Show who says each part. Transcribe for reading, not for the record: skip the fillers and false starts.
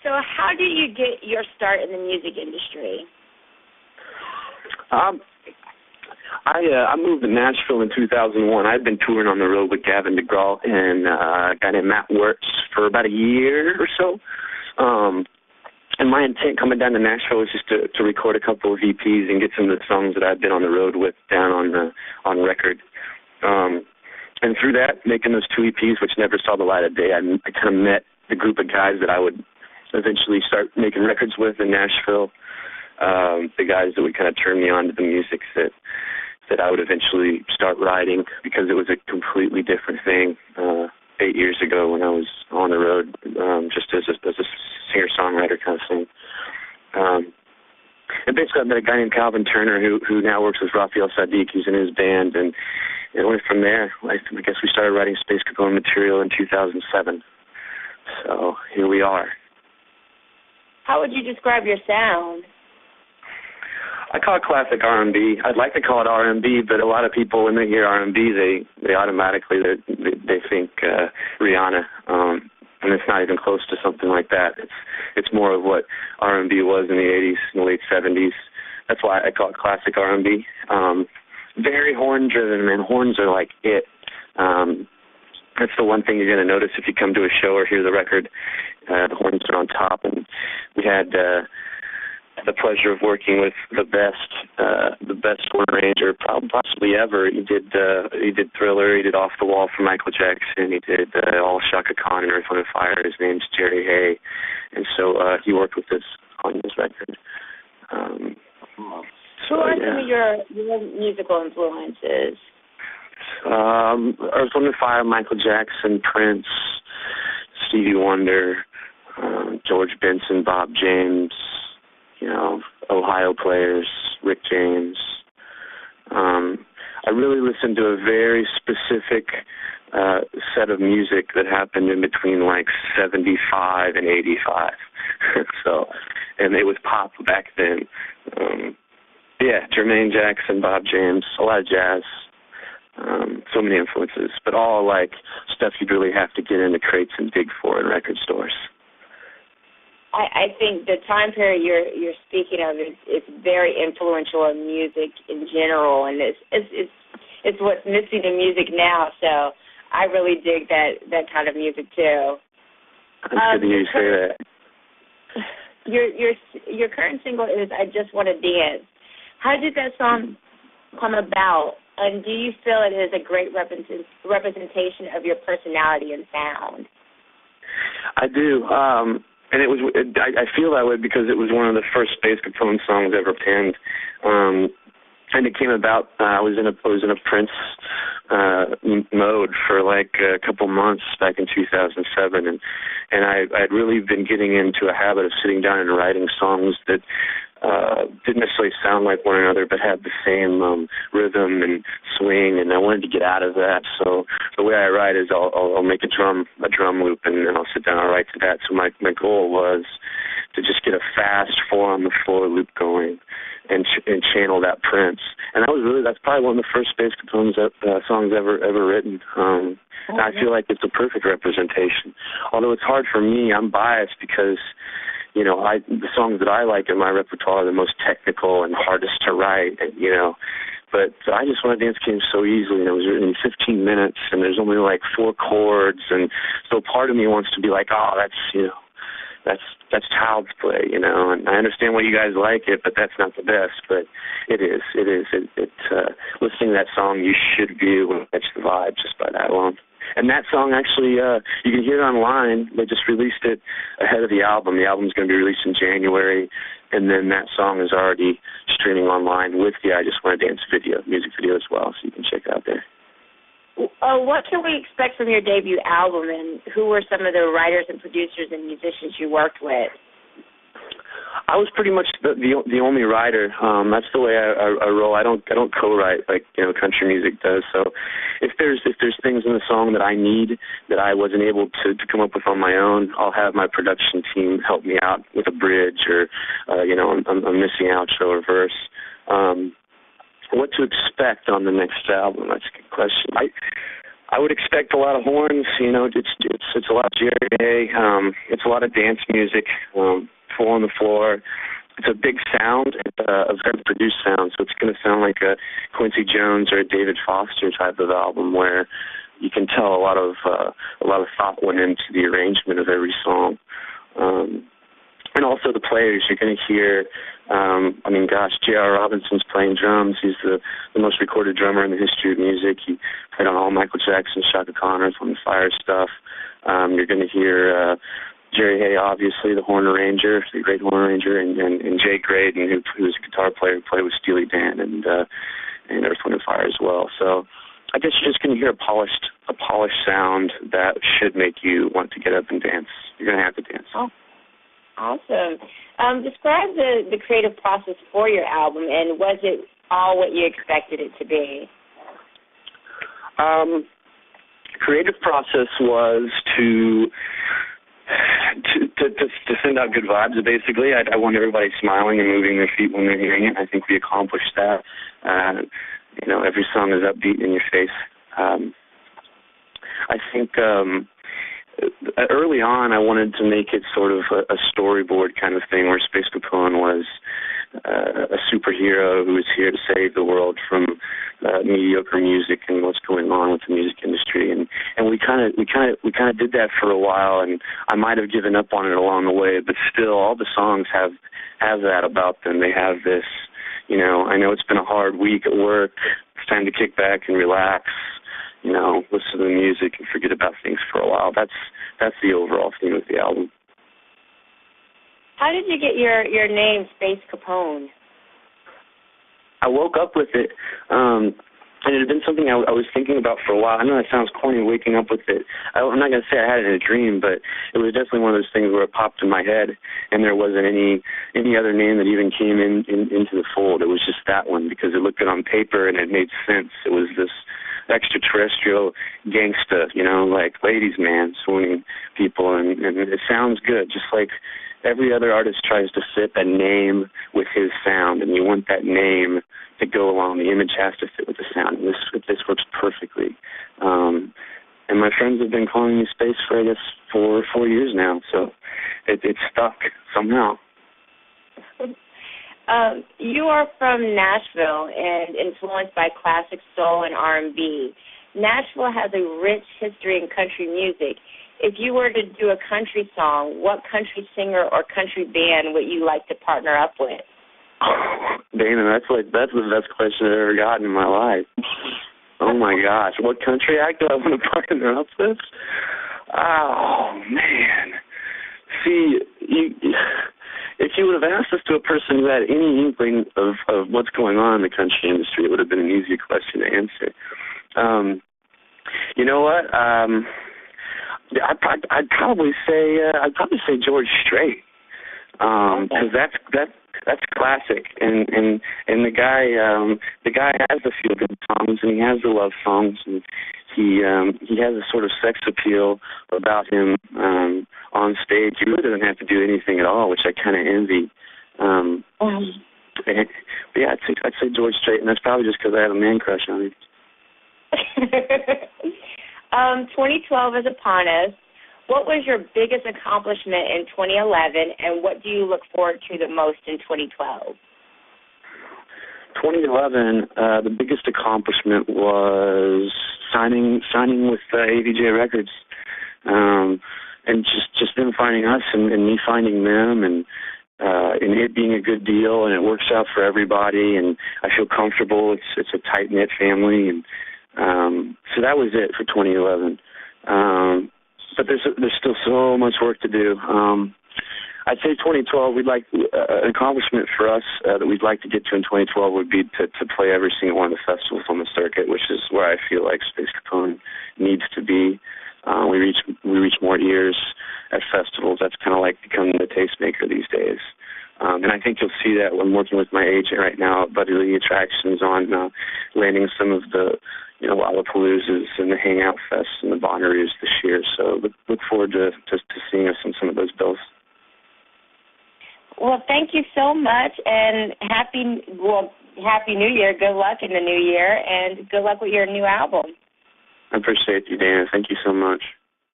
Speaker 1: So how did you get your start in the music industry?
Speaker 2: I moved to Nashville in 2001. I'd been touring on the road with Gavin DeGraw and a guy named Matt Wirtz for about a year or so. And my intent coming down to Nashville was just to record a couple of EPs and get some of the songs that I'd been on the road with down on record. And through that, making those two EPs, which never saw the light of day, I kind of met the group of guys that I would eventually start making records with in Nashville. The guys that would kind of turn me on to the music that I would eventually start writing, because it was a completely different thing 8 years ago when I was on the road, just as a singer-songwriter kind of thing. And basically I met a guy named Calvin Turner who now works with Raphael Sadiq. He's in his band, and it went from there. I guess we started writing Space Capone material in 2007. So here we are.
Speaker 1: How would you describe your sound?
Speaker 2: I call it classic R&B. I'd like to call it R&B, but a lot of people, when they hear R&B, they automatically they think Rihanna, and it's not even close to something like that. It's more of what R&B was in the 80s and the late 70s. That's why I call it classic R&B. Very horn-driven, man. Horns are like it. That's the one thing you're going to notice if you come to a show or hear the record. The horns are on top, and we had the pleasure of working with the best horn arranger possibly ever. He did Thriller, he did Off the Wall for Michael Jackson, he did All Shaka Khan and Earth, Wind & Fire. His name's Jerry Hay, and so he worked with us on this record.
Speaker 1: Who are some of your musical influences?
Speaker 2: Earth, Wind & Fire, Michael Jackson, Prince, Stevie Wonder, George Benson, Bob James, Ohio players, Rick James. I really listened to a very specific set of music that happened in between like 75 and 85. And it was pop back then. Jermaine Jackson, Bob James, a lot of jazz. So many influences, but all like stuff you'd really have to get into crates and dig for in record stores.
Speaker 1: I think the time period you're speaking of is very influential in music in general, and it's what's missing in music now. So I really dig that kind of music too.
Speaker 2: It's good to hear you say that.
Speaker 1: Your current single is "I Just Want to Dance." How did that song come about, and do you feel it is a great representation of your personality and sound?
Speaker 2: I do. And I feel that way because it was one of the first Space Capone songs ever penned. And it came about, I was in a Prince mode for like a couple months back in 2007, and I'd really been getting into a habit of sitting down and writing songs that didn't necessarily sound like one another, but had the same rhythm and swing, and I wanted to get out of that. So the way I write is I'll make a drum loop, and then I'll sit down and I'll write to that. So my goal was to just get a fast 4-on-the-floor loop going and channel that Prince. And that's probably one of the first Space Capone songs ever written. And I feel like it's a perfect representation. Although it's hard for me, I'm biased because the songs that I like in my repertoire are the most technical and hardest to write, But I Just Want to Dance came so easily, and it was written in 15 minutes, and there's only like 4 chords, and so part of me wants to be like, oh, that's child's play, and I understand why you guys like it, but that's not the best. But it is. Listening to that song, you should be able to catch the vibe just by that alone. And that song actually, you can hear it online. They just released it ahead of the album. The album's going to be released in January, and then that song is already streaming online with the I Just Want to Dance music video as well, so you can check it out there.
Speaker 1: What can we expect from your debut album, and who were some of the writers and producers and musicians you worked with?
Speaker 2: I was pretty much the only writer. That's the way I roll. I don't co-write like country music does. So if there's things in the song that I need that I wasn't able to come up with on my own, I'll have my production team help me out with a bridge or a missing outro or verse. What to expect on the next album? That's a good question. I would expect a lot of horns. You know, it's a lot of Jerry. It's a lot of dance music, full on the floor. It's a big sound, a very produced sound, so it's going to sound like a Quincy Jones or a David Foster type of album, where you can tell a lot of thought went into the arrangement of every song. And also the players, you're going to hear, J.R. Robinson's playing drums. He's the most recorded drummer in the history of music. He played on all Michael Jackson, Shaka Connor's, on the Fire stuff. You're going to hear Jerry Hay, obviously, the horn arranger, the great horn arranger, and Jay Graydon, who was a guitar player who played with Steely Dan and Earth, Wind & Fire as well. So I guess you're just going to hear a polished sound that should make you want to get up and dance. You're going to have to dance.
Speaker 1: Oh. Awesome. Describe the creative process for your album, and was it all what you expected it to be?
Speaker 2: Creative process was to send out good vibes, basically. I want everybody smiling and moving their feet when they're hearing it. I think we accomplished that. Every song is upbeat in your face. I think early on, I wanted to make it sort of a storyboard kind of thing, where Space Capone was a superhero who was here to save the world from mediocre music and what's going on with the music industry. And we kind of did that for a while, and I might have given up on it along the way, but still, all the songs have that about them. They have this, I know it's been a hard week at work. It's time to kick back and relax. Listen to the music and forget about things for a while. That's the overall theme of the album.
Speaker 1: How did you get your name, Space Capone?
Speaker 2: I woke up with it, and it had been something I was thinking about for a while. I know that sounds corny, waking up with it. I'm not going to say I had it in a dream, but it was definitely one of those things where it popped in my head, and there wasn't any other name that even came into the fold. It was just that one, because it looked good on paper and it made sense. It was this extraterrestrial gangsta, like ladies' man swooning people, and it sounds good, just like every other artist tries to fit a name with his sound, and you want that name to go along. The image has to fit with the sound, and this works perfectly. And my friends have been calling me Space for, I guess, 4 years now, so it's stuck somehow.
Speaker 1: You are from Nashville and influenced by classic soul and R&B. Nashville has a rich history in country music. If you were to do a country song, what country singer or country band would you like to partner up with?
Speaker 2: Dana, that's the best question I've ever gotten in my life. Oh my gosh, what country act do I want to partner up with? Oh man, see, if you would have asked this to a person who had any inkling of what's going on in the country industry, it would have been an easier question to answer. You know what? I'd probably say George Strait, because that's classic, and the guy has a few good songs, and he has the love songs, and he has a sort of sex appeal about him on stage. He really doesn't have to do anything at all, which I kind of envy. But yeah, I'd say George Strait, and that's probably just because I have a man crush on him.
Speaker 1: 2012 is upon us. What was your biggest accomplishment in 2011, and what do you look forward to the most in 2012?
Speaker 2: 2011, the biggest accomplishment was signing with AVJ Records, and just them finding us and me finding them, and it being a good deal, and it works out for everybody, and I feel comfortable. It's a tight-knit family, and so that was it for 2011. But there's still so much work to do. I'd say 2012, we'd like an accomplishment for us that we'd like to get to in 2012 would be to play every single one of the festivals on the circuit, which is where I feel like Space Capone needs to be. We reach more ears at festivals. That's kind of like becoming the tastemaker these days. And I think you'll see that when working with my agent right now, Buddy Lee Attractions, on landing some of the Lollapaloozas and the Hangout Fests and the Bonnaroos this year. So look forward to seeing us in some of those bills.
Speaker 1: Well, thank you so much, and Happy New Year. Good luck in the new year, and good luck with your new album.
Speaker 2: I appreciate you, Dan. Thank you so much.